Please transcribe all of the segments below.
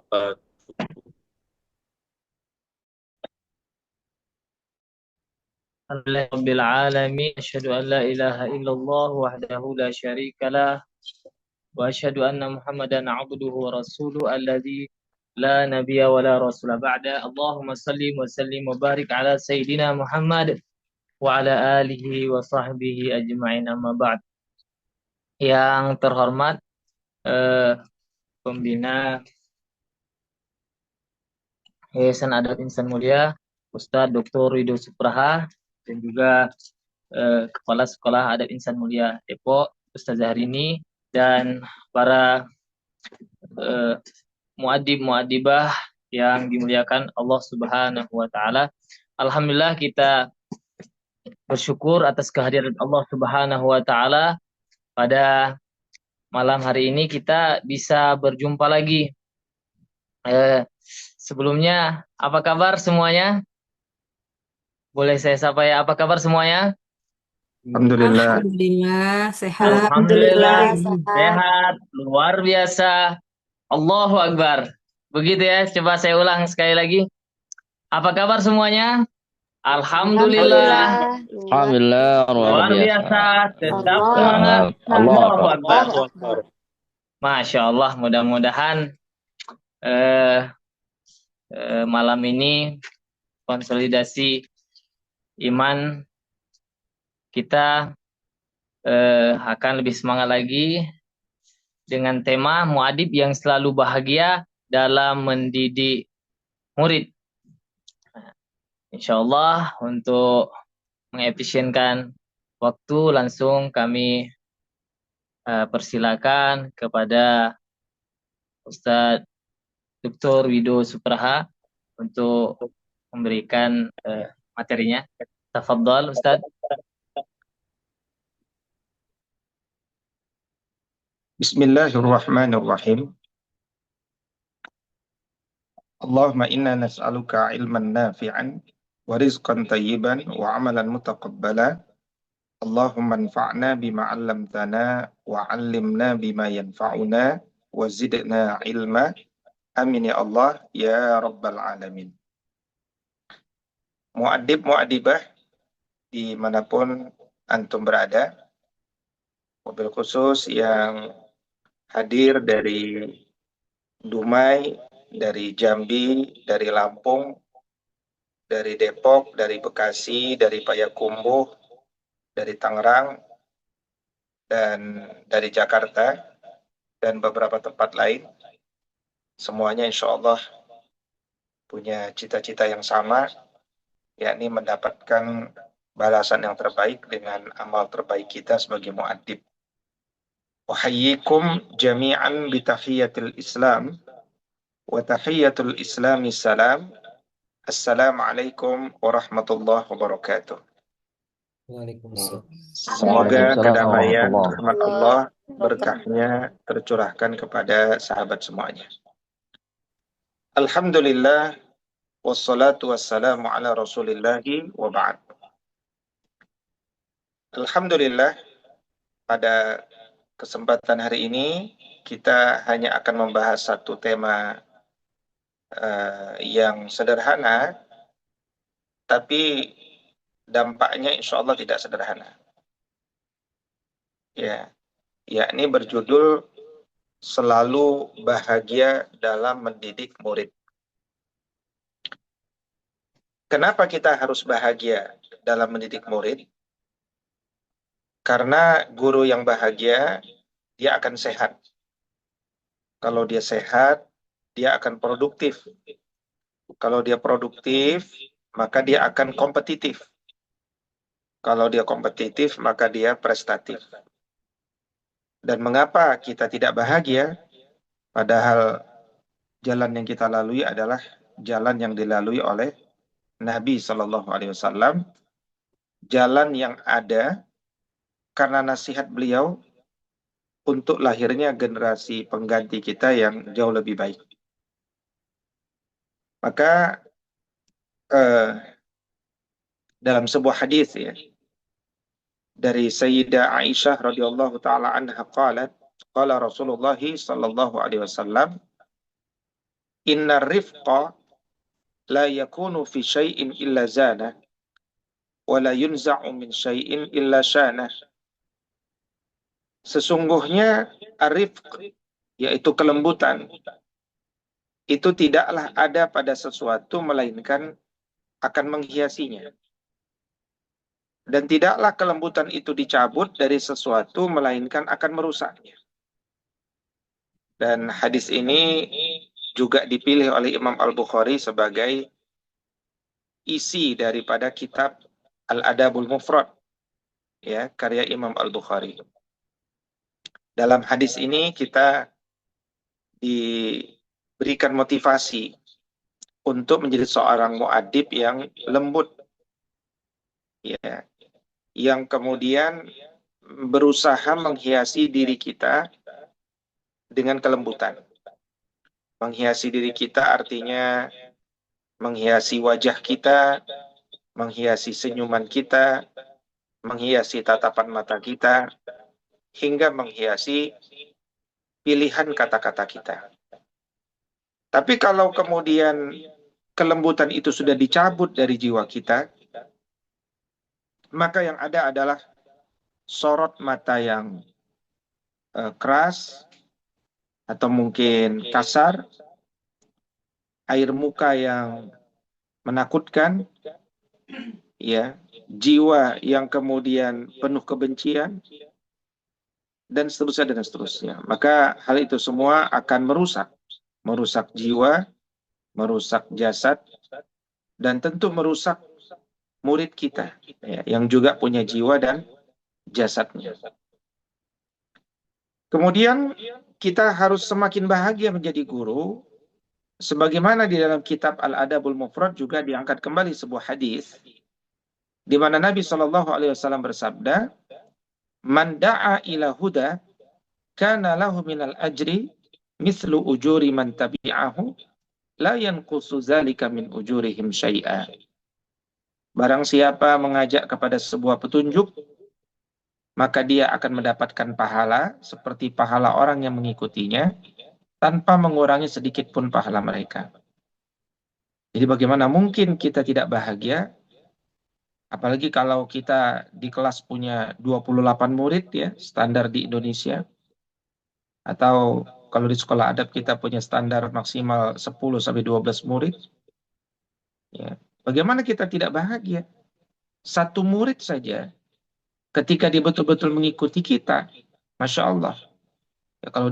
وبركاته. Alhamdulillah Rabbil Alamin. Asyhadu an la ilaha illallah wahdahu la syarika lah. Wa asyhadu anna Muhammadan abduhu wa rasuluh alladzi la nabiyya wa la rasula ba'da. Allahumma salli wa sallim wa barik ala Sayyidina Muhammad wa ala alihi wa sahbihi ajma'in amma ba'd. Yang terhormat pembina Yayasan Adab Insan Mulia Ustadz Dr. Ridho Supraha dan juga Kepala Sekolah Adab Insan Mulia Depok Ustazah Rini dan para muadib-muadibah yang dimuliakan Allah Subhanahu wa taala. Alhamdulillah kita bersyukur atas kehadiran Allah Subhanahu wa taala pada malam hari ini kita bisa berjumpa lagi. Sebelumnya apa kabar semuanya? Boleh saya sapa ya, apa kabar semuanya? Alhamdulillah. Alhamdulillah, sehat. Alhamdulillah Alhamdulillah. sehat, luar biasa. Allahu Akbar. Begitu ya, coba saya ulang sekali lagi. Apa kabar semuanya? Alhamdulillah. Alhamdulillah Luar biasa. Tetap Allah. semangat. Allahu Allahu Akbar. Akbar. Masya Allah, mudah-mudahan malam ini konsolidasi iman kita akan lebih semangat lagi dengan tema muadib yang selalu bahagia dalam mendidik murid. Insya Allah untuk mengefisienkan waktu langsung kami persilakan kepada Ustadz Dr. Ridho Supraha untuk memberikan materinya. Tafadhal Ustadz. Bismillahirrahmanirrahim. Allahumma inna nas'aluka ilman nafi'an wa rizqan tayyiban wa amalan mutaqabbala. Allahumma anfa'na bima 'allamtana wa 'allimna bima yanfa'una wa zidna ilma. Amin ya Allah ya rabbal alamin. Muadib muadibah dimanapun antum berada, mobil khusus yang hadir dari Dumai, dari Jambi, dari Lampung, dari Depok, dari Bekasi, dari Payakumbuh, dari Tangerang, dan dari Jakarta, dan beberapa tempat lain. Semuanya insya Allah punya cita-cita yang sama, yakni mendapatkan balasan yang terbaik dengan amal terbaik kita sebagai muadib. Uhayyikum jami'an bitahiyatil Islam wa tahiyatul Islami salam. Assalamualaikum warahmatullahi wabarakatuh. Waalaikumsalam. Semoga kedamaian, rahmatullah, berkahnya tercurahkan kepada sahabat semuanya. Alhamdulillah, wassalatu wassalamu ala rasulillahi wa ba'd. Alhamdulillah, pada kesempatan hari ini kita hanya akan membahas satu tema yang sederhana, tapi dampaknya insya Allah tidak sederhana. Ya, yakni berjudul selalu bahagia dalam mendidik murid. Kenapa kita harus bahagia dalam mendidik murid? Karena guru yang bahagia, dia akan sehat. Kalau dia sehat, dia akan produktif. Kalau dia produktif, maka dia akan kompetitif. Kalau dia kompetitif, maka dia prestatif. Dan mengapa kita tidak bahagia? Padahal jalan yang kita lalui adalah jalan yang dilalui oleh Nabi SAW. Jalan yang ada karena nasihat beliau untuk lahirnya generasi pengganti kita yang jauh lebih baik. Maka dalam sebuah hadis ya, dari Sayyidah Aisyah radhiyallahu taala anha qalat, qala Rasulullah sallallahu alaihi wasallam, Inna rifqa la yakunu fi syai'in illa zana wa la yunza'u min syai'in illa syana. Sesungguhnya arifq, yaitu kelembutan, itu tidaklah ada pada sesuatu melainkan akan menghiasinya. Dan tidaklah kelembutan itu dicabut dari sesuatu melainkan akan merusaknya. Dan hadis ini juga dipilih oleh Imam Al-Bukhari sebagai isi daripada kitab Al-Adabul Mufrad, ya, karya Imam Al-Bukhari. Dalam hadis ini kita diberikan motivasi untuk menjadi seorang muadib yang lembut, ya, yang kemudian berusaha menghiasi diri kita dengan kelembutan. Menghiasi diri kita artinya menghiasi wajah kita, menghiasi senyuman kita, menghiasi tatapan mata kita, hingga menghiasi pilihan kata-kata kita. Tapi kalau kemudian kelembutan itu sudah dicabut dari jiwa kita, maka yang ada adalah sorot mata yang keras atau mungkin kasar, air muka yang menakutkan, ya, jiwa yang kemudian penuh kebencian, dan seterusnya dan seterusnya. Maka hal itu semua akan merusak jiwa, merusak jasad, dan tentu merusak murid kita, ya, yang juga punya jiwa dan jasadnya. Kemudian kita harus semakin bahagia menjadi guru, sebagaimana di dalam kitab Al-Adabul Mufrad juga diangkat kembali sebuah hadis di mana Nabi SAW bersabda, "Man da'a ila huda kana lahu minal ajri mislu ujuri man tabi'ahu la yanqusu zalika min ujurihim syai'a." Barang siapa mengajak kepada sebuah petunjuk, maka dia akan mendapatkan pahala seperti pahala orang yang mengikutinya, tanpa mengurangi sedikit pun pahala mereka. Jadi bagaimana mungkin kita tidak bahagia, apalagi kalau kita di kelas punya 28 murid, ya, standar di Indonesia, atau kalau di sekolah adab kita punya standar maksimal 10-12 murid, ya. Bagaimana kita tidak bahagia? Satu murid saja, ketika dia betul-betul mengikuti kita, Masya Allah, ya, kalau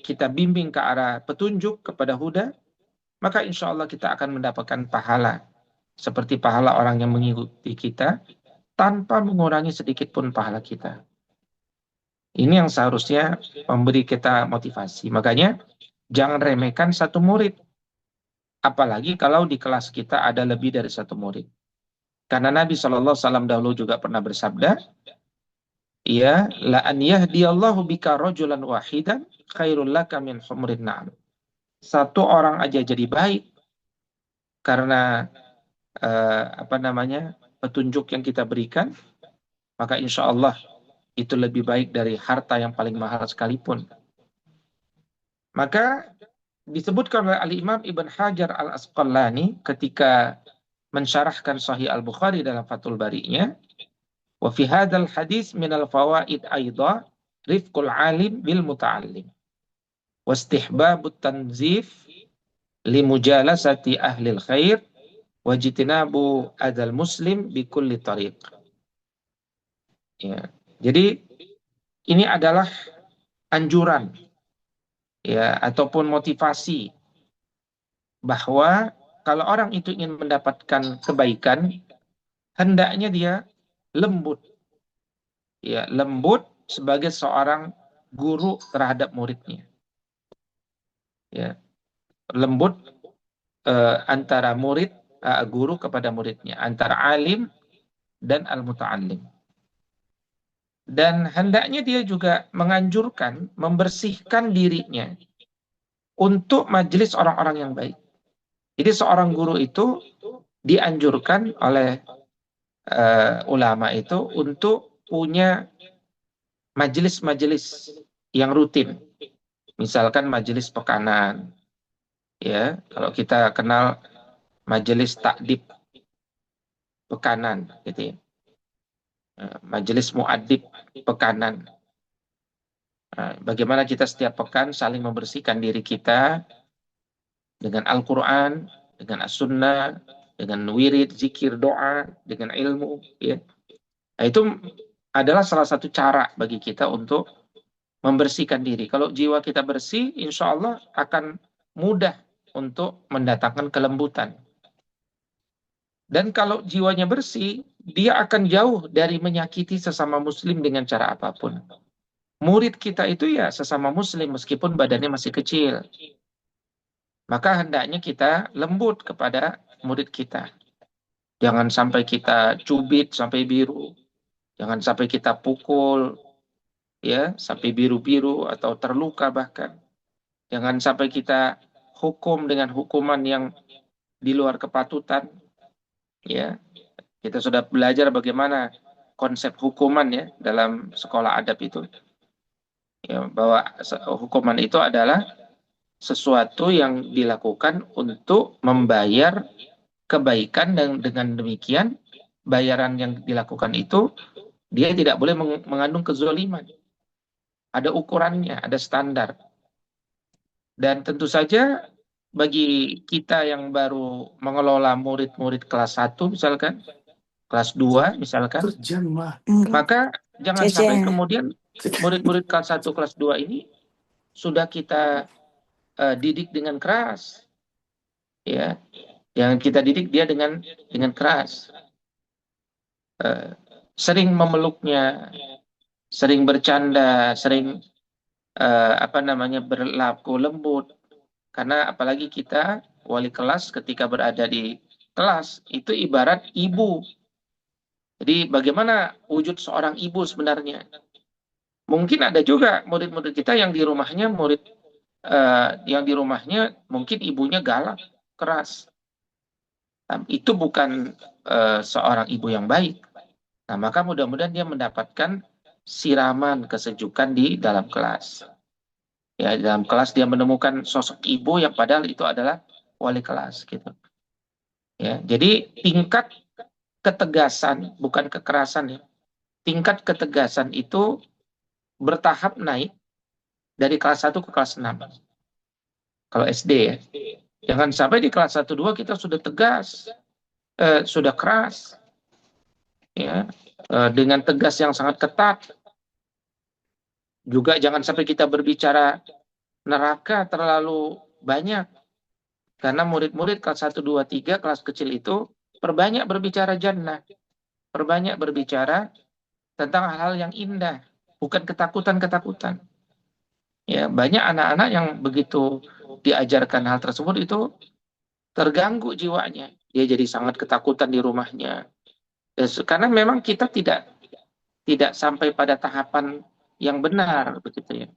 kita bimbing ke arah petunjuk, kepada huda, maka insya Allah kita akan mendapatkan pahala seperti pahala orang yang mengikuti kita, tanpa mengurangi sedikit pun pahala kita. Ini yang seharusnya memberi kita motivasi. Makanya jangan remehkan satu murid, apalagi kalau di kelas kita ada lebih dari satu murid. Karena Nabi SAW dahulu juga pernah bersabda, ya, la an yahdiyallahu bika rajulan wahidan khairul laka min humrin na'am. Satu orang aja jadi baik karena petunjuk yang kita berikan, maka insya Allah itu lebih baik dari harta yang paling mahal sekalipun. Maka disebutkan oleh Al-Imam Ibn Hajar Al-Asqalani ketika mensyarahkan Sahih Al-Bukhari dalam Fathul Bari-nya, wa fi hadzal hadis minal fawaid aidha rifqul alim bil muta'allim wa istihbabut tanzif li mujalasati ahlil khair wa jitinabu adal muslim bi kulli tariq. Ya, jadi ini adalah anjuran, ya, ataupun motivasi bahwa kalau orang itu ingin mendapatkan kebaikan, hendaknya dia lembut, ya, lembut sebagai seorang guru terhadap muridnya, ya, lembut antara guru kepada muridnya, antara alim dan al-muta'allim. Dan hendaknya dia juga menganjurkan, membersihkan dirinya untuk majelis orang-orang yang baik. Jadi seorang guru itu dianjurkan oleh ulama itu untuk punya majelis-majelis yang rutin. Misalkan majelis pekanan, Ya, kalau kita kenal majelis takdib pekanan, gitu ya. Majelis muadib pekanan. Bagaimana kita setiap pekan saling membersihkan diri kita dengan Al-Quran, dengan As-Sunnah, dengan wirid, zikir, doa, dengan ilmu. Ya. Nah, itu adalah salah satu cara bagi kita untuk membersihkan diri. Kalau jiwa kita bersih, insya Allah akan mudah untuk mendatangkan kelembutan. Dan kalau jiwanya bersih, dia akan jauh dari menyakiti sesama muslim dengan cara apapun. Murid kita itu ya sesama muslim meskipun badannya masih kecil. Maka hendaknya kita lembut kepada murid kita. Jangan sampai kita cubit sampai biru. Jangan sampai kita pukul ya sampai biru-biru atau terluka bahkan. Jangan sampai kita hukum dengan hukuman yang di luar kepatutan. Ya, kita sudah belajar bagaimana konsep hukuman ya dalam sekolah adab itu. Ya, bahwa hukuman itu adalah sesuatu yang dilakukan untuk membayar kebaikan dan dengan demikian bayaran yang dilakukan itu dia tidak boleh mengandung kezaliman. Ada ukurannya, ada standar. Dan tentu saja bagi kita yang baru mengelola murid-murid kelas 1 misalkan, kelas 2 misalkan, maka jangan sampai kemudian murid-murid kelas 1, kelas 2 ini sudah kita didik dengan keras. Ya, yang kita didik dia dengan keras. Sering memeluknya, sering bercanda, sering berlaku lembut. Karena apalagi kita wali kelas ketika berada di kelas itu ibarat ibu. Jadi bagaimana wujud seorang ibu sebenarnya? Mungkin ada juga murid-murid kita yang di rumahnya mungkin ibunya galak, keras. Itu bukan seorang ibu yang baik. Nah, maka mudah-mudahan dia mendapatkan siraman kesejukan di dalam kelas. Ya, di dalam kelas dia menemukan sosok ibu yang padahal itu adalah wali kelas gitu. Ya, jadi tingkat ketegasan bukan kekerasan ya. Tingkat ketegasan itu bertahap naik dari kelas 1 ke kelas 6. Kalau SD ya. Jangan sampai di kelas 1 2 kita sudah tegas, sudah keras. Ya, dengan tegas yang sangat ketat. Juga jangan sampai kita berbicara neraka terlalu banyak. Karena murid-murid kelas 1, 2, 3, kelas kecil itu perbanyak berbicara jannah. Perbanyak berbicara tentang hal-hal yang indah. Bukan ketakutan-ketakutan. Ya, banyak anak-anak yang begitu diajarkan hal tersebut itu terganggu jiwanya. Dia jadi sangat ketakutan di rumahnya. Karena memang kita tidak sampai pada tahapan yang benar begitu ya.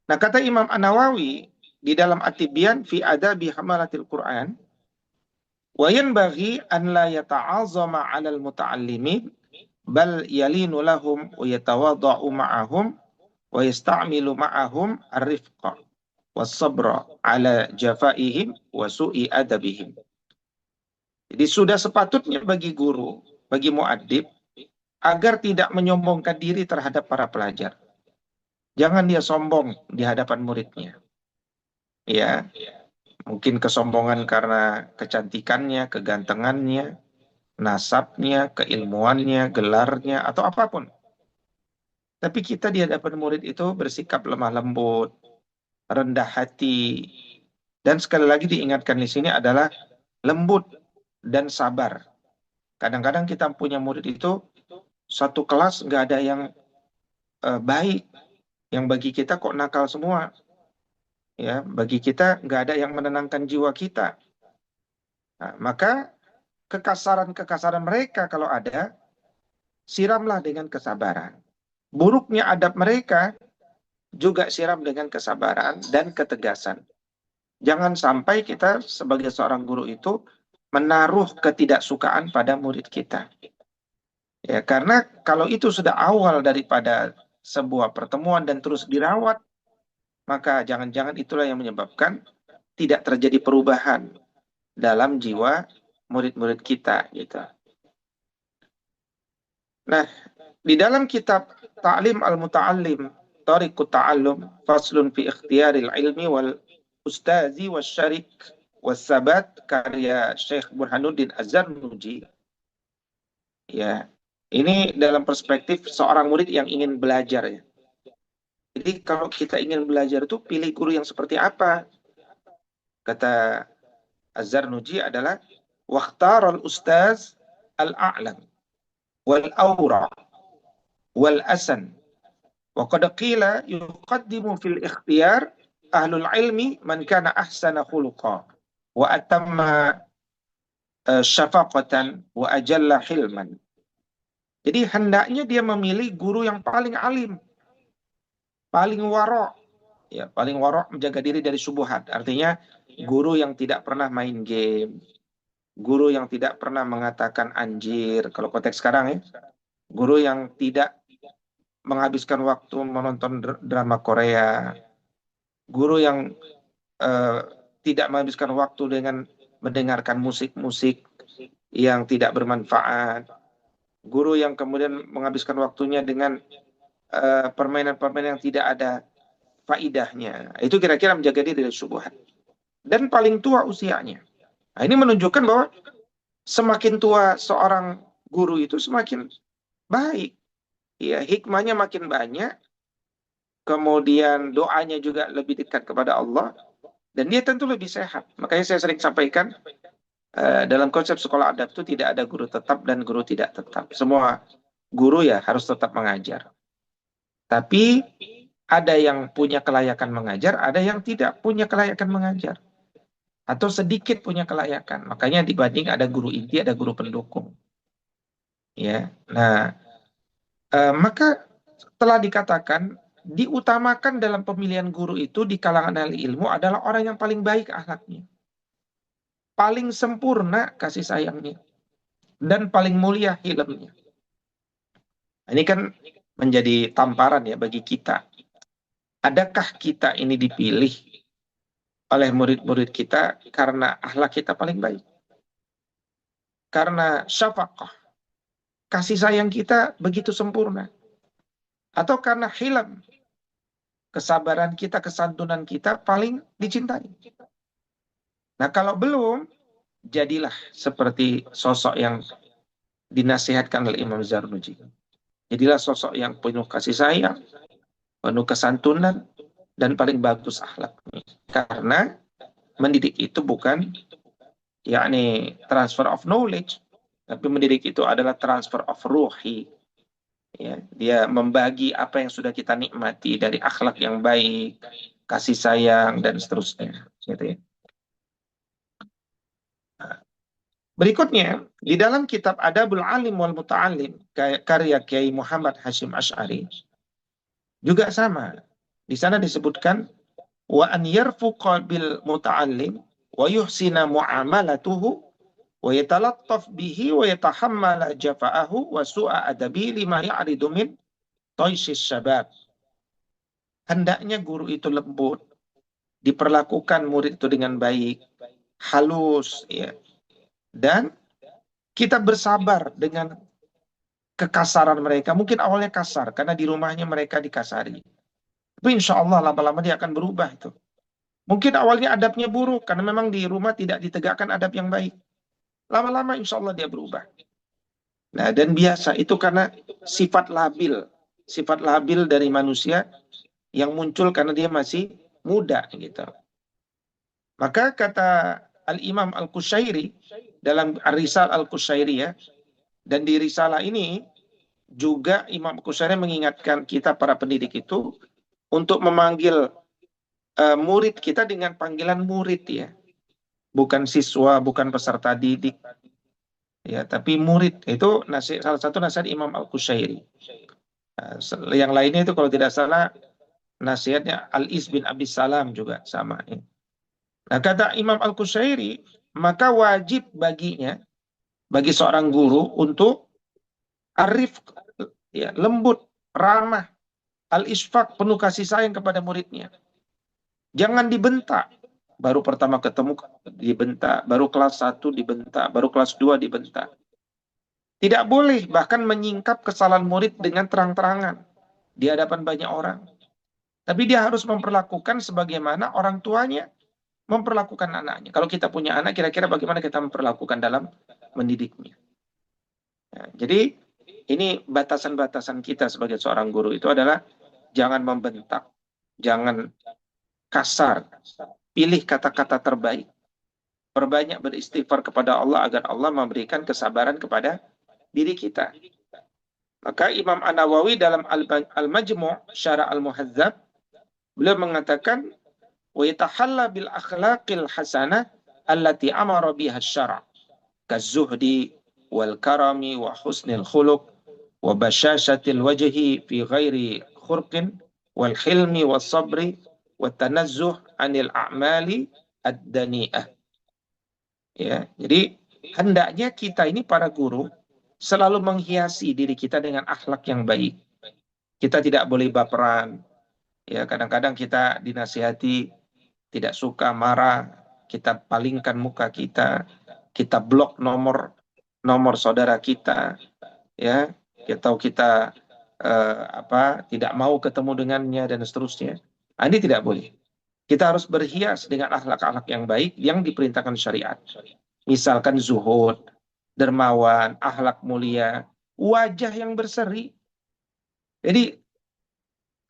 Nah, kata Imam An-Nawawi di dalam At-Tibyan fi adabi hamalatil Quran, wa yanbaghi an la yata'azzama 'alal muta'allimin bal yalinu lahum wa yatawadha'u ma'ahum wa yasta'milu ma'ahum ar-rifqa was-sabra 'ala jafaihim wa su'i adabihim. Jadi sudah sepatutnya bagi guru, bagi muaddib agar tidak menyombongkan diri terhadap para pelajar. Jangan dia sombong di hadapan muridnya. Ya, mungkin kesombongan karena kecantikannya, kegantengannya, nasabnya, keilmuannya, gelarnya, atau apapun. Tapi kita di hadapan murid itu bersikap lemah lembut, rendah hati, dan sekali lagi diingatkan di sini adalah lembut dan sabar. Kadang-kadang kita punya murid itu satu kelas nggak ada yang baik, yang bagi kita kok nakal semua. Ya, bagi kita nggak ada yang menenangkan jiwa kita. Nah, maka kekasaran-kekasaran mereka kalau ada, siramlah dengan kesabaran. Buruknya adab mereka juga siram dengan kesabaran dan ketegasan. Jangan sampai kita sebagai seorang guru itu menaruh ketidaksukaan pada murid kita. Ya, karena kalau itu sudah awal daripada sebuah pertemuan dan terus dirawat, maka jangan-jangan itulah yang menyebabkan tidak terjadi perubahan dalam jiwa murid-murid kita gitu. Nah, di dalam kitab Ta'lim al-Muta'allim, Tariqut Ta'allum, Faslun fi Ikhtiyaril Ilmi wal Ustazi wal Syarik wal Sabat, karya Syekh Burhanuddin Az-Zarnuji. Ya, ini dalam perspektif seorang murid yang ingin belajar ya. Jadi kalau kita ingin belajar itu pilih guru yang seperti apa? Kata Az-Zarnuji adalah waqtarul ustaz al-a'lam wal awra wal asan. Wa qad qila yuqaddimu fil ikhtiyar ahlul ilmi man kana ahsana khuluqa wa atamma syafaqatan wa ajalla hilman. Jadi hendaknya dia memilih guru yang paling alim, paling warok, ya paling warok, menjaga diri dari subuhat. Artinya guru yang tidak pernah main game, guru yang tidak pernah mengatakan anjir kalau konteks sekarang ya, guru yang tidak menghabiskan waktu menonton drama Korea, guru yang tidak menghabiskan waktu dengan mendengarkan musik-musik yang tidak bermanfaat, guru yang kemudian menghabiskan waktunya dengan permainan-permainan yang tidak ada faidahnya. Itu kira-kira menjaga diri dari syubhat. Dan paling tua usianya. Nah, ini menunjukkan bahwa semakin tua seorang guru itu semakin baik. Ya, hikmahnya makin banyak. Kemudian doanya juga lebih dekat kepada Allah. Dan dia tentu lebih sehat. Makanya saya sering sampaikan, dalam konsep sekolah adab itu tidak ada guru tetap dan guru tidak tetap. Semua guru ya harus tetap mengajar. Tapi ada yang punya kelayakan mengajar, ada yang tidak punya kelayakan mengajar. Atau sedikit punya kelayakan. Makanya dibanding ada guru inti, ada guru pendukung. Ya. Nah, maka telah dikatakan diutamakan dalam pemilihan guru itu di kalangan ahli ilmu adalah orang yang paling baik akhlaknya, paling sempurna kasih sayangnya, dan paling mulia hilmnya. Ini kan menjadi tamparan ya bagi kita. Adakah kita ini dipilih oleh murid-murid kita karena akhlak kita paling baik? Karena syafaqah, kasih sayang kita begitu sempurna? Atau karena hilm, kesabaran kita, kesantunan kita paling dicintai? Nah, kalau belum, jadilah seperti sosok yang dinasihatkan oleh Imam Zarnuji. Jadilah sosok yang penuh kasih sayang, penuh kesantunan, dan paling bagus akhlaknya. Karena mendidik itu bukan yakni transfer of knowledge, tapi mendidik itu adalah transfer of ruhi. Ya, dia membagi apa yang sudah kita nikmati dari akhlak yang baik, kasih sayang, dan seterusnya. Gitu ya. Berikutnya, di dalam kitab Adabul Alim wal Muta'alim, karya Kiai Muhammad Hashim Asy'ari, juga sama. Di sana disebutkan, wa an yarfuqa bil muta'allim wa yuhsina mu'amalatuhu wa yatalattaf bihi wa yatahammala jafa'ahu wa su'a adabi lima ya'ridu min toisis syabab. Hendaknya guru itu lembut, diperlakukan murid itu dengan baik, halus, ya. Dan kita bersabar dengan kekasaran mereka. Mungkin awalnya kasar, karena di rumahnya mereka dikasari. Tapi insya Allah lama-lama dia akan berubah itu. Mungkin awalnya adabnya buruk, karena memang di rumah tidak ditegakkan adab yang baik. Lama-lama insya Allah dia berubah. Nah, dan biasa itu karena sifat labil dari manusia yang muncul karena dia masih muda gitu. Maka kata Al-Imam Al-Qushairi dalam Ar-Risal Al-Qushairi ya, dan di risalah ini juga Imam Al-Qushairi mengingatkan kita para pendidik itu untuk memanggil murid kita dengan panggilan murid ya. Bukan siswa, bukan peserta didik. Ya, tapi murid itu salah satu nasihat Imam Al-Qushairi. Yang lainnya itu kalau tidak salah nasihatnya Al-Is bin Abdis Salam juga sama. Ya. Nah, kata Imam Al-Qushairi, maka wajib baginya, bagi seorang guru untuk arif, ya, lembut, ramah, al-isfaq, penuh kasih sayang kepada muridnya. Jangan dibentak, baru pertama ketemu dibentak, baru kelas 1 dibentak, baru kelas 2 dibentak. Tidak boleh bahkan menyingkap kesalahan murid dengan terang-terangan di hadapan banyak orang. Tapi dia harus memperlakukan sebagaimana orang tuanya memperlakukan anaknya. Kalau kita punya anak, kira-kira bagaimana kita memperlakukan dalam mendidiknya. Nah, jadi ini batasan-batasan kita sebagai seorang guru itu adalah jangan membentak, jangan kasar, pilih kata-kata terbaik, perbanyak beristighfar kepada Allah agar Allah memberikan kesabaran kepada diri kita. Maka Imam An-Nawawi dalam Al-Majmu' Syarah Al-Muhadzab, beliau mengatakan wa yatahalla bil akhlaqil hasanah allati amara biha asy-syara' kazuhdi wal karami wa husnil khuluq wa bashashatil wajhi fi ghairi khurqin wal hilmi was sabri wa tanazzuh anil a'mali ad-dani'ah. Ya, jadi hendaknya kita ini para guru selalu menghiasi diri kita dengan akhlak yang baik. Kita tidak boleh baperan. Ya, kadang-kadang kita dinasihati tidak suka, marah, kita palingkan muka kita blok nomor saudara kita, ya, atau kita tidak mau ketemu dengannya dan seterusnya. Ini tidak boleh. Kita harus berhias dengan akhlak-akhlak yang baik yang diperintahkan syariat. Misalkan zuhud, dermawan, akhlak mulia, wajah yang berseri. Jadi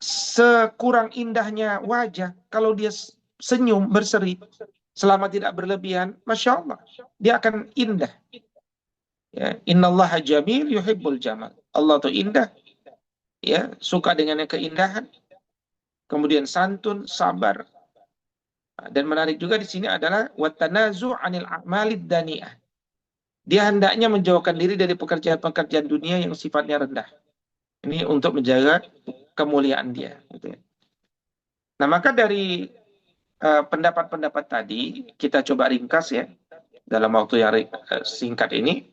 sekurang indahnya wajah, kalau dia senyum berseri, selama tidak berlebihan, masya Allah, dia akan indah. Ya, innallaha jamil yuhibbul jamal. Allah itu indah, ya, suka dengan yang keindahan. Kemudian santun, sabar. Dan menarik juga di sini adalah watanazu anil a'malid dani'ah. Dia hendaknya menjauhkan diri dari pekerjaan-pekerjaan dunia yang sifatnya rendah. Ini untuk menjaga kemuliaan dia. Nah, maka dari pendapat-pendapat tadi kita coba ringkas ya dalam waktu yang singkat ini.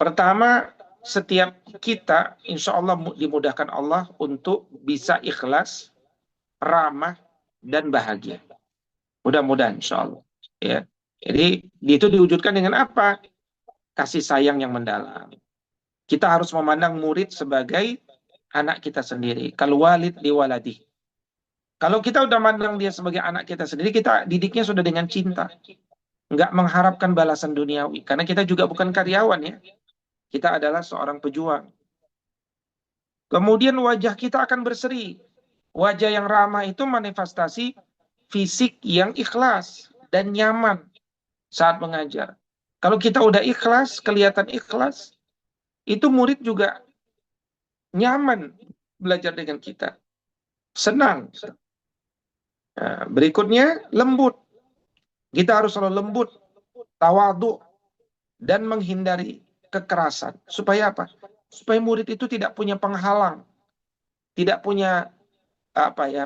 Pertama, setiap kita insya Allah dimudahkan Allah untuk bisa ikhlas, ramah, dan bahagia. Mudah-mudahan insya Allah. Ya. Jadi itu diwujudkan dengan apa? Kasih sayang yang mendalam. Kita harus memandang murid sebagai anak kita sendiri. Kalau walid li waladi. Kalau kita udah mandang dia sebagai anak kita sendiri, kita didiknya sudah dengan cinta. Nggak mengharapkan balasan duniawi. Karena kita juga bukan karyawan ya. Kita adalah seorang pejuang. Kemudian wajah kita akan berseri. Wajah yang ramah itu manifestasi fisik yang ikhlas dan nyaman saat mengajar. Kalau kita udah ikhlas, kelihatan ikhlas, itu murid juga nyaman belajar dengan kita. Senang. Nah, berikutnya, lembut. Kita harus selalu lembut, tawadhu, dan menghindari kekerasan. Supaya apa? Supaya murid itu tidak punya penghalang. Tidak punya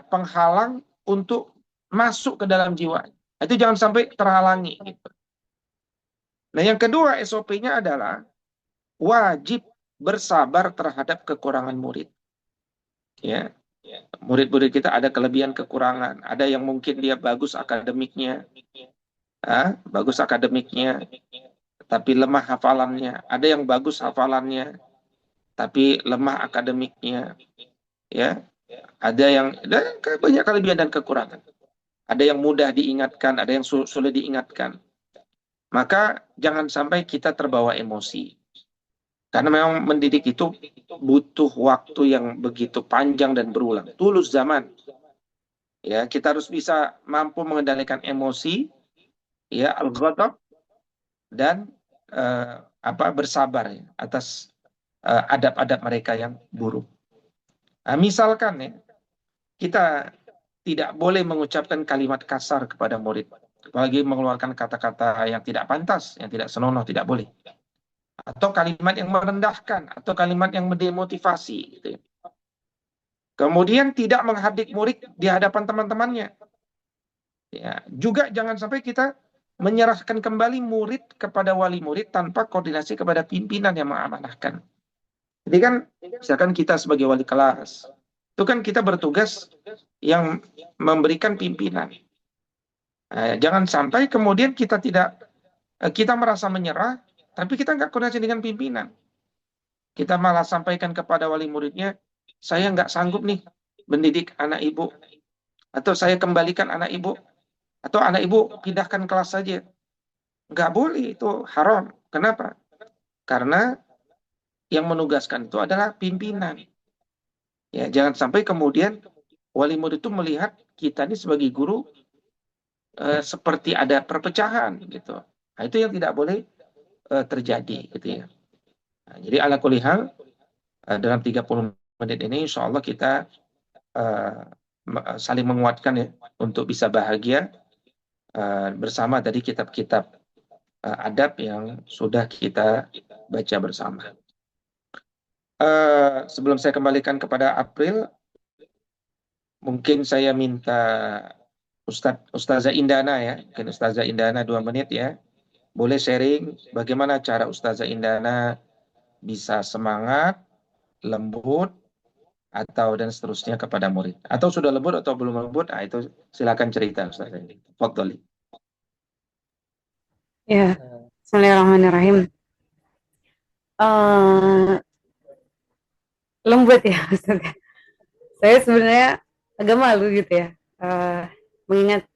penghalang untuk masuk ke dalam jiwa. Itu jangan sampai terhalangi. Gitu. Nah, yang kedua SOP-nya adalah wajib bersabar terhadap kekurangan murid. Ya, murid-murid kita ada kelebihan kekurangan, ada yang mungkin dia bagus akademiknya, tapi lemah hafalannya. Ada yang bagus hafalannya, tapi lemah akademiknya. Ya, ada yang banyak kelebihan dan kekurangan. Ada yang mudah diingatkan, ada yang sulit diingatkan. Maka jangan sampai kita terbawa emosi. Karena memang mendidik itu butuh waktu yang begitu panjang dan berulang. Tulus zaman. Ya, kita harus bisa mampu mengendalikan emosi, ya, al-ghadab, dan bersabar ya, atas adab-adab mereka yang buruk. Nah, misalkan ya, kita tidak boleh mengucapkan kalimat kasar kepada murid. Apalagi mengeluarkan kata-kata yang tidak pantas, yang tidak senonoh, tidak boleh. Atau kalimat yang merendahkan, atau kalimat yang mendemotivasi. Gitu. Kemudian tidak menghardik murid di hadapan teman-temannya. Ya, juga jangan sampai kita menyerahkan kembali murid kepada wali murid tanpa koordinasi kepada pimpinan yang mengamanahkan. Jadi kan, misalkan kita sebagai wali kelas, itu kan kita bertugas yang memberikan pimpinan. Jangan sampai kemudian kita merasa menyerah, tapi kita nggak koordinasi dengan pimpinan. Kita malah sampaikan kepada wali muridnya, saya nggak sanggup nih mendidik anak ibu, atau saya kembalikan anak ibu, atau anak ibu pindahkan kelas saja. Nggak boleh, itu haram. Kenapa? Karena yang menugaskan itu adalah pimpinan. Ya, jangan sampai kemudian wali murid itu melihat kita ini sebagai guru seperti ada perpecahan gitu. Nah, itu yang tidak boleh terjadi gitu ya. Nah, jadi ala kulli hal dalam 30 menit ini insya Allah kita uh, saling menguatkan ya untuk bisa bahagia bersama tadi kitab-kitab adab yang sudah kita baca bersama. Sebelum saya kembalikan kepada April, mungkin saya minta Ustazah Indana ya, mungkin Ustazah Indana 2 menit ya. Boleh sharing bagaimana cara Ustazah Indana bisa semangat, lembut, atau dan seterusnya kepada murid. Atau sudah lembut atau belum lembut, nah itu silakan cerita Ustazah. Fadhali. Ya, Bismillahirrahmanirrahim. Lembut ya, Ustaz. Saya sebenarnya agak malu gitu ya, mengingat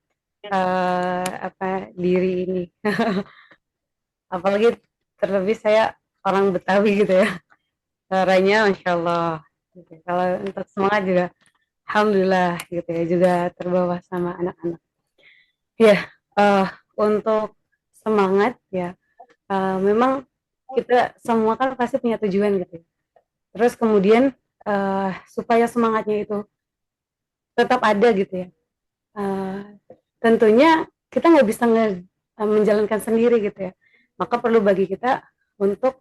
diri ini. Apalagi terlebih saya orang Betawi gitu ya. Caranya Masya Allah. Gitu. Kalau untuk semangat juga, Alhamdulillah gitu ya, juga terbawa sama anak-anak. Ya, untuk semangat ya, memang kita semua kan pasti punya tujuan gitu ya. Terus kemudian supaya semangatnya itu tetap ada gitu ya, tentunya kita nggak bisa menjalankan sendiri gitu ya, maka perlu bagi kita untuk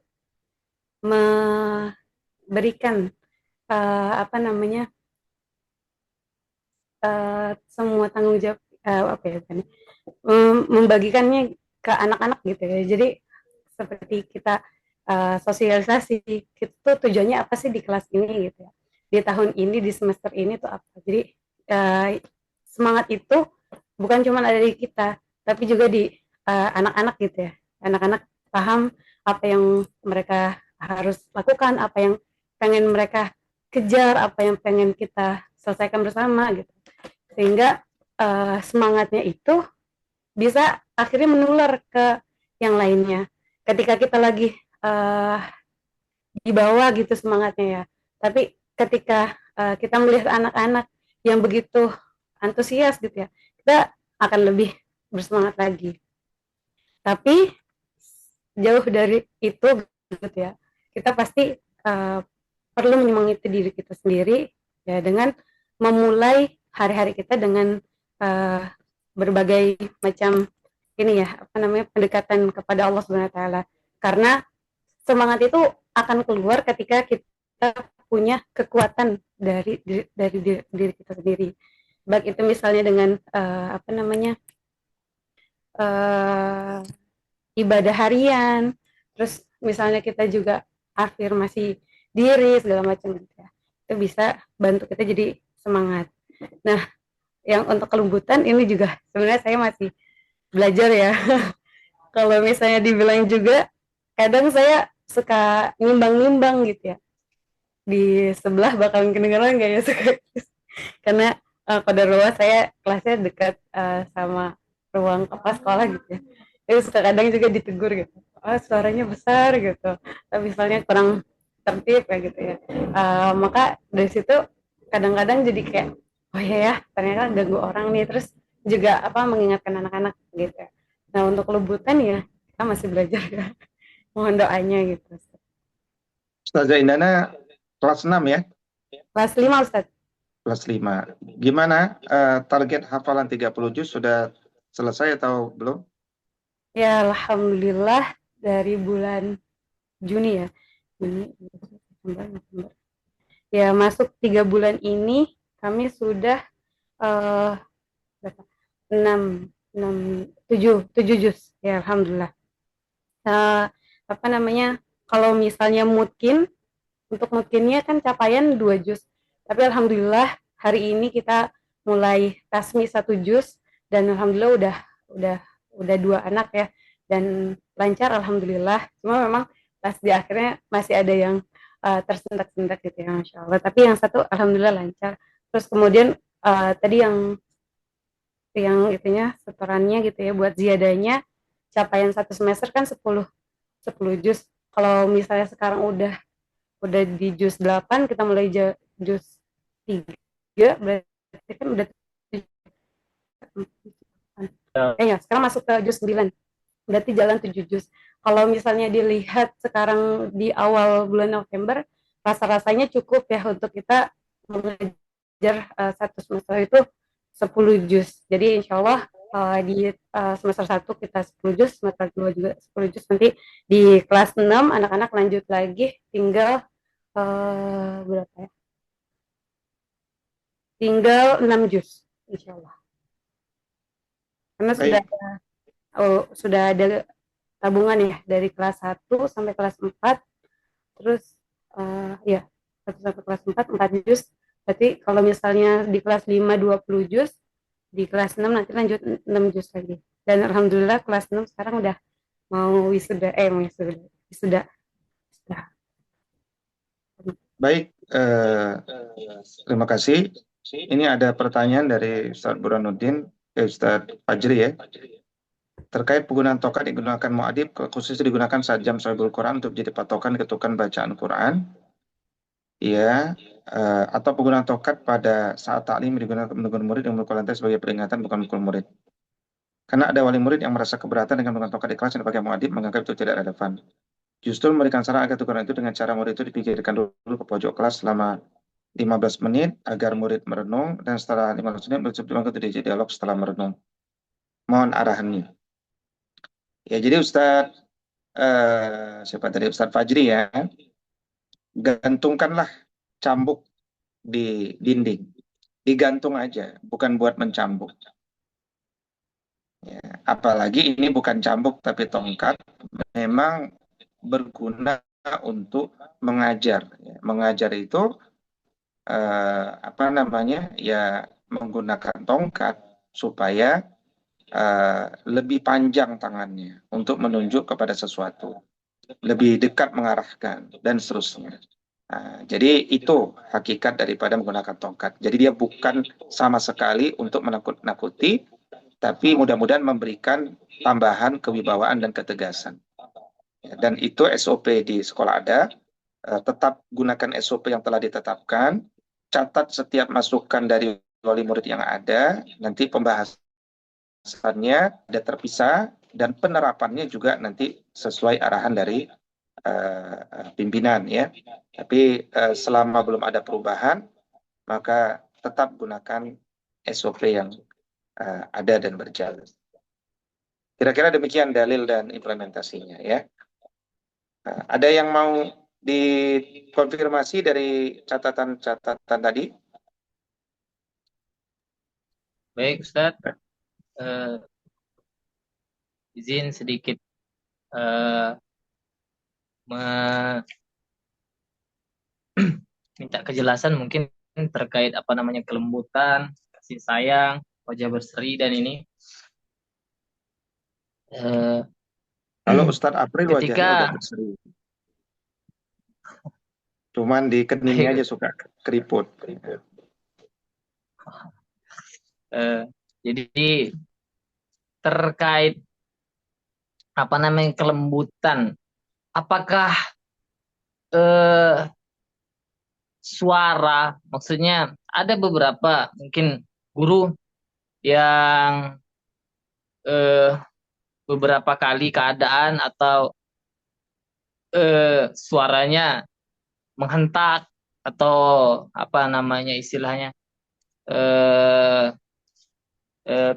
memberikan semua tanggung jawab, membagikannya ke anak-anak gitu ya. Jadi seperti kita sosialisasi, itu tujuannya apa sih di kelas ini gitu ya, di tahun ini, di semester ini tuh apa. Jadi semangat itu bukan cuma ada di kita, tapi juga di anak-anak gitu ya. Anak-anak paham apa yang mereka harus lakukan, apa yang pengen mereka kejar, apa yang pengen kita selesaikan bersama gitu. Sehingga semangatnya itu bisa akhirnya menular ke yang lainnya. Ketika kita lagi di bawah gitu semangatnya ya, tapi ketika kita melihat anak-anak yang begitu antusias gitu ya, kita akan lebih bersemangat lagi. Tapi jauh dari itu gitu ya, kita pasti perlu menyemangati diri kita sendiri ya, dengan memulai hari-hari kita dengan berbagai macam ini ya, pendekatan kepada Allah Subhanahu wa taala. Karena semangat itu akan keluar ketika kita punya kekuatan dari diri kita sendiri. Baik itu misalnya dengan ibadah harian, terus misalnya kita juga afirmasi diri segala macam gitu ya. Itu bisa bantu kita jadi semangat. Nah, yang untuk kelembutan ini juga sebenarnya saya masih belajar ya. Kalau misalnya dibilang juga, kadang saya suka nimbang-nimbang gitu ya. Di sebelah bakalan kedengeran nggak ya? Karena pada ruang saya kelasnya dekat sama ruang kepala sekolah gitu ya. Jadi kadang juga ditegur gitu. Oh, suaranya besar gitu. Tapi misalnya kurang tertib ya gitu ya. Maka dari situ kadang-kadang jadi kayak, oh ya ternyata ganggu orang nih. Terus juga mengingatkan anak-anak gitu ya. Nah, untuk kelembutan ya kita masih belajar ya. Mohon doanya gitu. Ustazah Indana kelas 6 ya? Kelas 5 Ustaz. Kelas 5. Gimana target hafalan 30 juz sudah selesai atau belum? Ya, alhamdulillah dari bulan Juni ya. Juni, November. Ya, masuk 3 bulan ini kami sudah 7 juz. Ya, alhamdulillah. Kalau misalnya untuk mungkinnya kan capaian 2 juz. Tapi alhamdulillah hari ini kita mulai tasmi 1 juz dan alhamdulillah udah udah 2 anak ya, dan lancar alhamdulillah. Cuma memang pas di akhirnya masih ada yang tersentak-sentak gitu ya, Masya Allah. Tapi yang satu alhamdulillah lancar. Terus kemudian tadi yang itunya setorannya gitu ya, buat ziadahnya capaian 1 semester kan 10 10 juz. Kalau misalnya sekarang udah di juz 8, kita mulai juz 3, berarti kan udah ya sekarang masuk ke juz 9, berarti jalan 7 juz. Kalau misalnya dilihat sekarang di awal bulan November, rasa-rasanya cukup ya untuk kita mengejar 1 semester itu 10 juz. Jadi insya Allah di semester 1 kita 10 juz, semester 2 juga 10 juz. Nanti di kelas 6 anak-anak lanjut lagi, tinggal berapa ya? Tinggal 6 juz, insya Allah. Karena Baik, sudah ada tabungan ya dari kelas 1 sampai kelas 4, terus ya 1 sampai kelas 4 4 juz. Berarti kalau misalnya di kelas 5 20 juz, di kelas 6 nanti lanjut 6 juz lagi. Dan alhamdulillah kelas 6 sekarang udah mau wisuda, wisuda. baik. Terima kasih. Ini ada pertanyaan dari Ustaz Burhanuddin, Ustaz Fajri ya. Terkait penggunaan tokat digunakan muadib, khususnya digunakan saat jam sahibul Quran untuk jadi patokan ketukan bacaan Quran, ya, atau penggunaan tokat pada saat taklim digunakan menegur murid yang memukul lantai sebagai peringatan bukan memukul murid. Karena ada wali murid yang merasa keberatan dengan penggunaan tokat di kelas yang dipakai muadib, menganggap itu tidak relevan. Justru memberikan saran agar tukuran itu dengan cara murid itu dipikirkan dulu ke pojok kelas selama 15 menit agar murid merenung, dan setelah 15 menit murid itu diajak dialog setelah merenung. Mohon arahannya. Ya, jadi siapa tadi, Ustadz Fajri ya, gantungkanlah cambuk di dinding. Digantung aja, bukan buat mencambuk. Ya, apalagi ini bukan cambuk tapi tongkat, memang berguna untuk mengajar. Ya, mengajar itu apa namanya, ya, menggunakan tongkat supaya lebih panjang tangannya untuk menunjuk kepada sesuatu, lebih dekat mengarahkan, dan seterusnya. Nah, jadi itu hakikat daripada menggunakan tongkat. Jadi dia bukan sama sekali untuk menakut-nakuti, tapi mudah-mudahan memberikan tambahan kewibawaan dan ketegasan. Ya, dan itu SOP di sekolah ada. Tetap gunakan SOP yang telah ditetapkan. Catat setiap masukan dari wali murid yang ada. Nanti pembahasannya ada terpisah, dan penerapannya juga nanti sesuai arahan dari pimpinan ya. Tapi selama belum ada perubahan, maka tetap gunakan SOP yang ada dan berjalan. Kira-kira demikian dalil dan implementasinya ya. Ada yang mau dikonfirmasi dari catatan-catatan tadi? Baik, Ustadz. Izin sedikit minta kejelasan mungkin terkait apa namanya kelembutan, kasih sayang, wajah berseri dan ini. Kalau Ustadz April wajahnya Ketika udah berseri. Cuman di keningnya aja suka keriput. Jadi terkait apa namanya kelembutan, apakah suara, maksudnya ada beberapa mungkin guru yang beberapa kali keadaan atau suaranya menghentak atau apa namanya istilahnya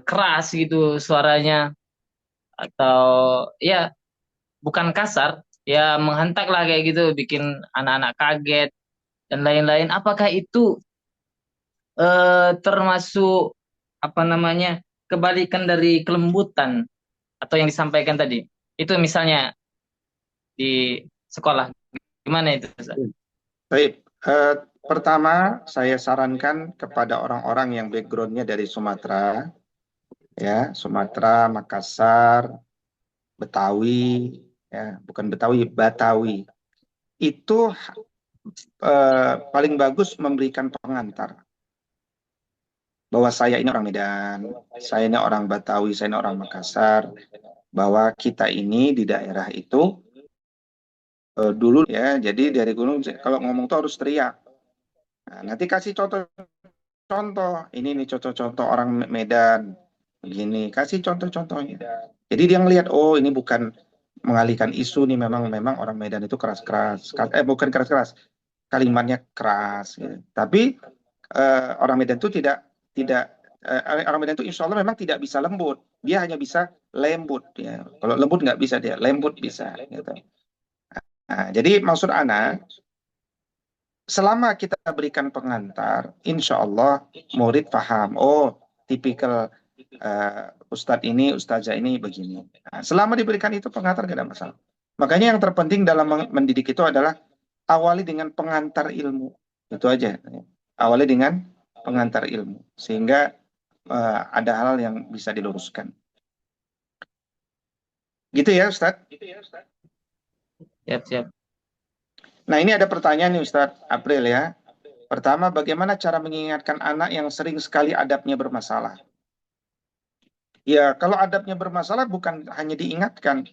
keras gitu suaranya, atau ya bukan kasar ya, menghentak lah kayak gitu, bikin anak-anak kaget dan lain-lain. Apakah itu termasuk apa namanya kebalikan dari kelembutan atau yang disampaikan tadi? Itu misalnya di sekolah, gimana itu, Ustaz? Baik, pertama saya sarankan kepada orang-orang yang backgroundnya dari Sumatera, ya, Sumatera, Makassar, Betawi, ya, bukan Betawi, Batawi. Itu paling bagus memberikan pengantar bahwa saya ini orang Medan, saya ini orang Batawi, saya ini orang Makassar, bahwa kita ini di daerah itu dulu ya, jadi dari gunung kalau ngomong tuh harus teriak. Nah, nanti kasih contoh-contoh, ini nih contoh-contoh orang Medan, begini, kasih contoh-contohnya. Jadi dia ngelihat, oh ini bukan mengalihkan isu nih, memang orang Medan itu keras-keras, bukan keras-keras, kalimatnya keras, gitu. Tapi orang Medan itu tidak orang Medan itu insya Allah memang tidak bisa lembut, dia hanya bisa lembut ya. Kalau lembut nggak bisa, dia lembut bisa gitu. Nah, jadi maksud Ana, selama kita berikan pengantar, insya Allah murid paham, oh tipikal Ustadz ini, Ustazah ini begini. Nah, selama diberikan itu pengantar tidak ada masalah. Makanya yang terpenting dalam mendidik itu adalah awali dengan pengantar ilmu. Itu aja. Awali dengan pengantar ilmu. Sehingga ada hal yang bisa diluruskan. Gitu ya Ustadz? Siap. Nah ini ada pertanyaan nih Ustadz April ya. Pertama, bagaimana cara mengingatkan anak yang sering sekali adabnya bermasalah? Ya, kalau adabnya bermasalah bukan hanya diingatkan,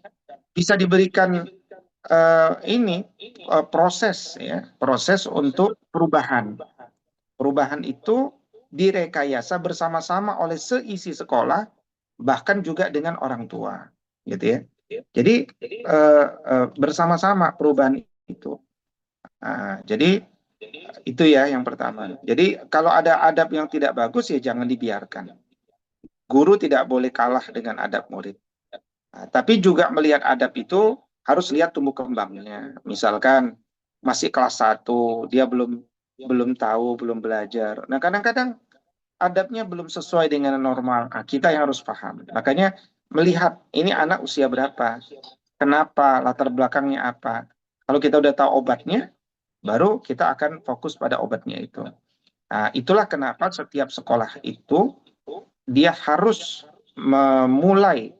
bisa diberikan proses ya, proses untuk perubahan. Perubahan itu direkayasa bersama-sama oleh seisi sekolah, bahkan juga dengan orang tua, gitu ya. Jadi bersama-sama perubahan itu. Nah, jadi itu ya yang pertama. Jadi kalau ada adab yang tidak bagus ya jangan dibiarkan. Guru tidak boleh kalah dengan adab murid. Nah, tapi juga melihat adab itu harus lihat tumbuh kembangnya. Misalkan masih kelas 1, dia belum tahu, belum belajar. Nah, kadang-kadang adabnya belum sesuai dengan normal. Nah, kita yang harus paham. Makanya melihat ini anak usia berapa, kenapa, latar belakangnya apa. Kalau kita udah tahu obatnya, baru kita akan fokus pada obatnya itu. Nah, itulah kenapa setiap sekolah itu dia harus memulai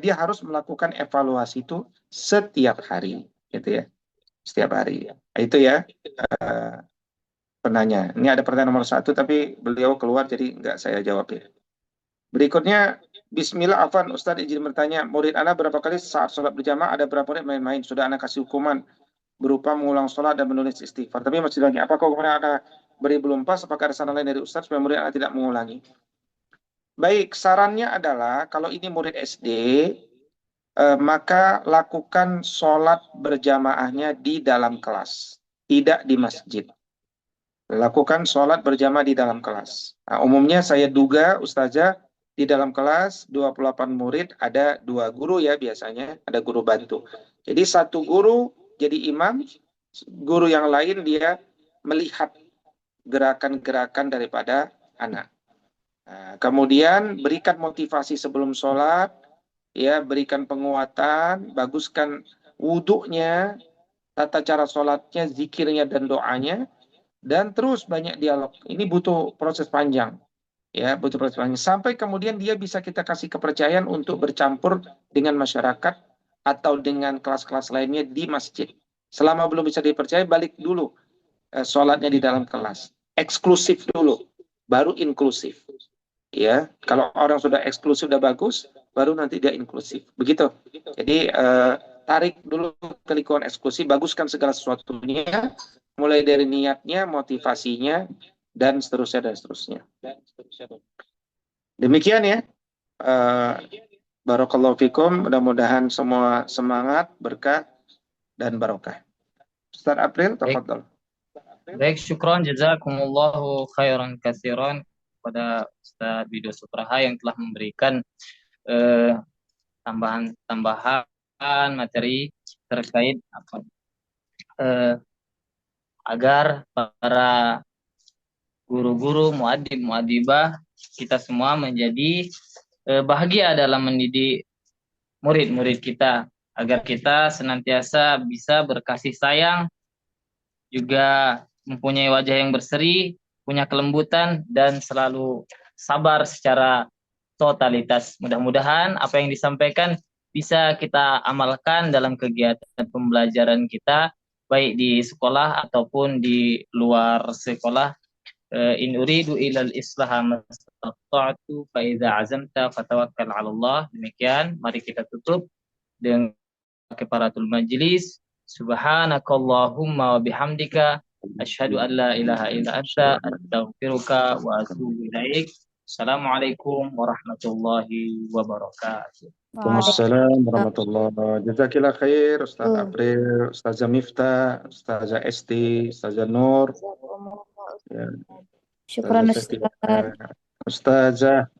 dia harus melakukan evaluasi itu setiap hari, gitu ya, setiap hari. Itu ya penanya. Ini ada pertanyaan nomor 1, tapi beliau keluar jadi nggak saya jawab ya. Berikutnya, Bismillah, Afan, Ustadz izin bertanya, murid anak berapa kali saat sholat berjamaah ada berapa murid main-main? Sudah anak kasih hukuman berupa mengulang sholat dan menulis istighfar. Tapi masih lagi, apakah hukumannya anak beri belum pas? Apakah ada saran lain dari Ustadz supaya murid anak tidak mengulangi? Baik, sarannya adalah kalau ini murid SD, maka lakukan sholat berjamaahnya di dalam kelas, tidak di masjid. Lakukan sholat berjamaah di dalam kelas. Nah, umumnya saya duga, Ustazah, di dalam kelas 28 murid ada 2 guru ya biasanya, ada guru bantu. Jadi satu guru jadi imam, guru yang lain dia melihat gerakan-gerakan daripada anak. Nah, kemudian berikan motivasi sebelum sholat, ya berikan penguatan, baguskan wudhunya, tata cara sholatnya, zikirnya dan doanya, dan terus banyak dialog. Ini butuh proses panjang, ya butuh proses panjang. Sampai kemudian dia bisa kita kasih kepercayaan untuk bercampur dengan masyarakat atau dengan kelas-kelas lainnya di masjid. Selama belum bisa dipercaya, balik dulu sholatnya di dalam kelas. Eksklusif dulu, baru inklusif. Ya, kalau orang sudah eksklusif sudah bagus, baru nanti dia inklusif. Begitu. Jadi tarik dulu ke lingkungan eksklusif, baguskan segala sesuatunya, mulai dari niatnya, motivasinya, dan seterusnya dan seterusnya. Demikian ya. Barakallahu fikum. Mudah-mudahan semua semangat, berkah, dan barokah. Ustaz April, tafadhol. Baik, syukron jazakumullahu khairan katsiran kepada Ustaz Wido Supraha yang telah memberikan tambahan materi terkait agar para guru-guru, muadib, muadibah, kita semua menjadi bahagia dalam mendidik murid-murid kita, agar kita senantiasa bisa berkasih sayang, juga mempunyai wajah yang berseri, punya kelembutan, dan selalu sabar secara totalitas. Mudah-mudahan apa yang disampaikan bisa kita amalkan dalam kegiatan pembelajaran kita, baik di sekolah ataupun di luar sekolah. In uridu ilal islaha mastata'tu fa idza azamta fatawakkal 'ala Allah. Demikian, mari kita tutup dengan kafaratul majlis. Subhanakallahumma wa bihamdika asyhadu an la ilaha illa anta astaghfiruka wa atubu ilaik. Assalamualaikum warahmatullahi wabarakatuh. Waalaikumsalam warahmatullahi wabarakatuh. Jazakillah khair, Ustaz April, Ustazah Miftah, Ustazah Esti, Ustazah Nur, ya, Syukran Ustazah Ustaz. Ustazah